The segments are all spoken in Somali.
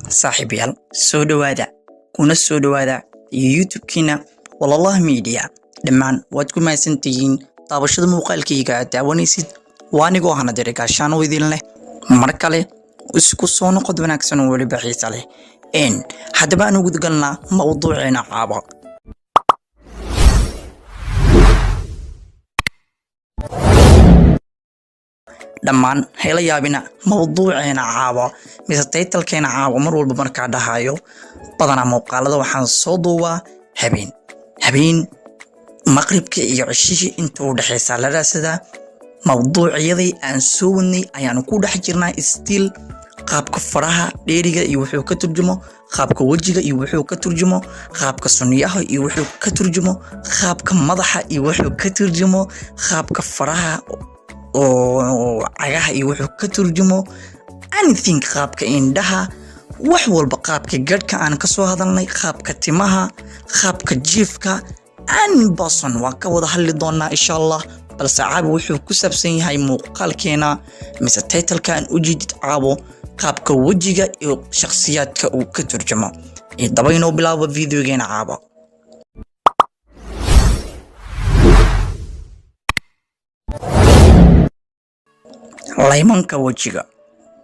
saaxiibayaal soo dhawaada kuna soo dhawaada YouTube-kiina Wallah Media dhammaan waad ku mahadsantihiin daawashada muuqaalkayga aad daawanaysid waanigoo hana dirigaashaan oo idin leh mar kale isku soo noqod wanaagsan oo waliba xiiso leh haddaba aan ugu galnaa mawduuceena caaba dhammaan hayla yaabina mawduuceena caaba mise title-keena caaba mar walba markaa dhahayo badana muuqaalada waxaan soo duubaa habeen maqribka iyo cishihii inta u dhaxaysa la raasada mawduucyadii aan soo wadnay ayaan ku dhex jirnaa still qaabka faraha dheeriga iyo wuxuu ka turjumo qaabka wajiga iyo wuxuu ka turjumo qaabka sunniyaha iyo wuxuu ka turjumo qaabka madaxa iyo wuxuu ka turjumo qaabka faraha oo cagaha iyo wuxuu ka turjumo anything qaabka indhaha wax walba qaabka gadhka aan ka soo hadalnay qaabka timaha qaabka jiifka an bason waan ka wada hadli doonaa insha Allah balse caabo wuxuu ku saabsan yahay muuqaalkeena mise title-ka aan u jeedid caabo qaabka wajiga iyo shakhsiyaadka uu ka turjumo daba inoo bilaabo videogeena caabo laymanka wajiga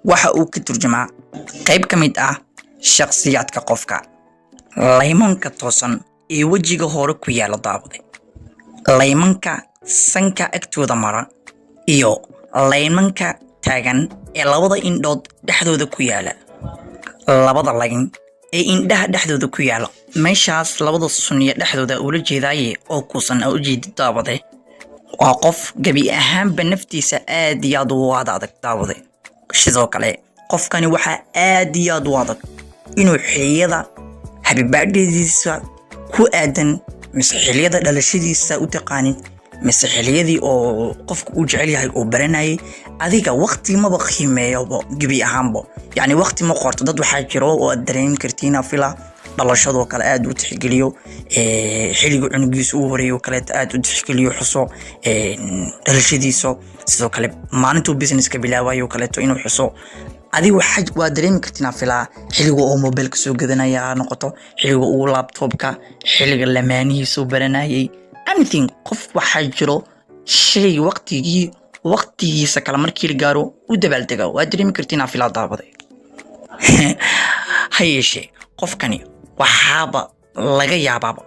waxa uu ka turjumaa qayb ka mid ah shakhsiyaadka qofka laymanka toosan ee wajiga hore ku yaala daawade laymanka sanka agtooda mara iyo laymanka taagan ee labada indhood dhexdooda ku yaala labada layn ee indhaha dhexdooda ku yaala meeshaas labada sunniya dhexdooda ula jeedaaye oo kuusan u jeedid daawade waa qof gabi ahaanba naftiisa aad iyo aad u adag daawade sidoo kale qofkani waxaa aad iyo aad u adag inuu xilliyada habibaadhidiisa ku aadan mise xilliyada dhalashadiisa u taqaanin mise xilliyadii oo qofku uu jecel yahay oo baranayay adiga waqti maba qiimeeyo gabi ahaanba yani waqti ma qorto dad waxaa jiro oo aad dareemi kartiin fila dhalashadoo kale aad u tixgeliyo xilliga cunugiisa uu horeeyo kale aad u tixgeliyo xuso dhalashadiisa sidoo kale maalintuu business-ka bilaabayo kale inuu xuso adigu waa dareemi kartiin fila xilliga oo mobilka soo gadanaya noqoto xilliga uu laptopka xilliga lamaanihiisa baranayay anything qof waxaa jiro shay waqtigiisa kale markii la gaaro u dabaaldega waa dareemi kartiin fila daawada hayeeshee qofkani waxaaba laga yaabaaba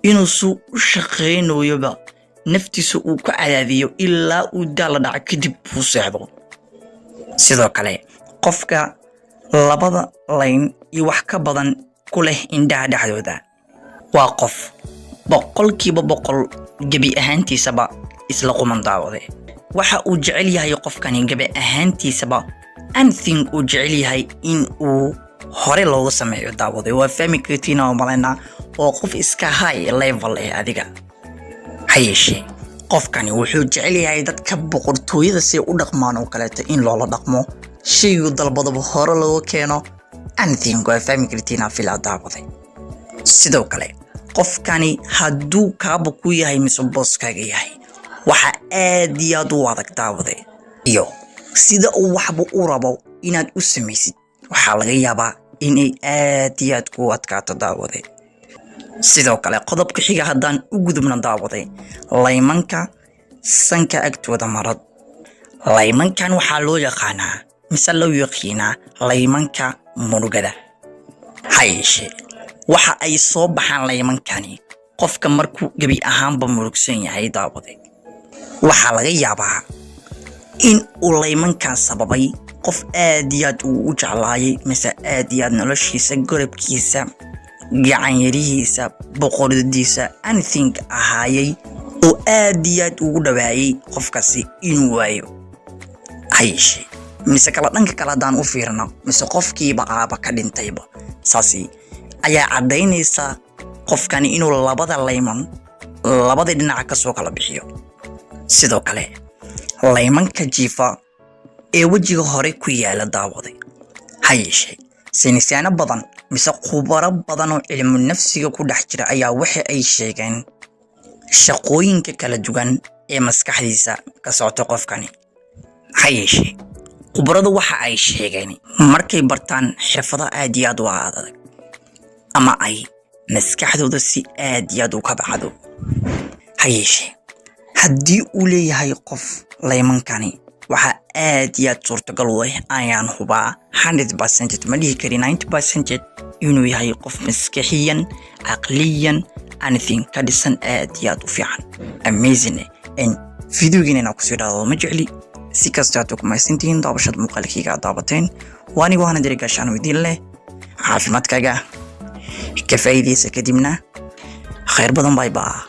inuu suu u shaqaynayoba naftiisa uu ku cadaadiyo ilaa uu daala dhaca kadib uu seexdo sidoo kale qofka labada layn iyo wax ka badan ku leh indhaha dhexdooda waa qof boqolkiiba boqol gabi ahaantiisaba isla quman daawade waxa uu jecel yahay qofkani gabi ahaantiisaba anything uu jecel yahay in uu hore looga sameeyo daawade waa fahmi kartiin oo malena oo qof iska high level adiga hayeeshee qofkani wuxuu jecel yahay dadka boqortooyada si u dhaqmaan oo kale in loola dhaqmo shaygu dalbadaba hore looga keeno anything waa fahmi kartiin fila daawade sidoo kale qofkani hadduu kaaba ku yahay mise booskaaga yahay waxa aad iyo aad u adag daawade iyo sida uu waxba u rabo inaad u samaysid waxaa laga yaabaa inay aad iyo aad ku adkaato daawade sidoo kale qodobka xiga haddaan u gudubna daawade laymanka sanka agtooda marad laymankan waxaa loo yaqaanaa mise loo yaqiinaa laymanka murugada hayeeshee waxa ay soo baxaan laymankani qofka markuu gabi ahaanba murugsan yahay daawade waxaa laga yaabaa in uu laymankan sababay qof aad iyo aad uu u jeclaayay mise aad iyo aad noloshiisa gorobkiisa gacanyarihiisa boqoradiisa anything ahaayay oo aad iyo aad ugu dhawaayay qofkaasi inuu waayo hayeeshee mise kala dhanka kale haddaan u fiirno mise qofkiiba aaba ka dhintayba saasi ayaa caddaynaysa qofkani inuu labada layman labada dhinaca ka soo kala bixiyo sidoo kale laymanka jiifa ee wajiga hore ku yaala daawade hayeeshee saynisaano badan mise khubaro badan oo cilmu nafsiga ku dhex jira ayaa waxa ay sheegeen shaqooyinka kala duwan ee maskaxdiisa ka socota qofkani hayeeshee khubaradu waxa ay sheegeen markay bartaan xirfado aad iyo aad u adag ama ay maskaxdooda si aad iyo aad u kabacdo ha yeeshee haddii uu leeyahay qof laymankani waxa aad iyo aad suurtagal u ah ayaan hubaa 100% ma dhihi kari 90% inuu yahay qof maskaxiyan aqliyan anything ka dhisan aad iyo aad u fiican amazing and videogeena ku soo dhawaado ma jecli si kasta aad ku maysantiin daabashada muuqaalkayga daabateen waani waxaan dirigashaan wadiin leh caafimaadkaaga ka faa'iideysa kadibna khayr badan bye bye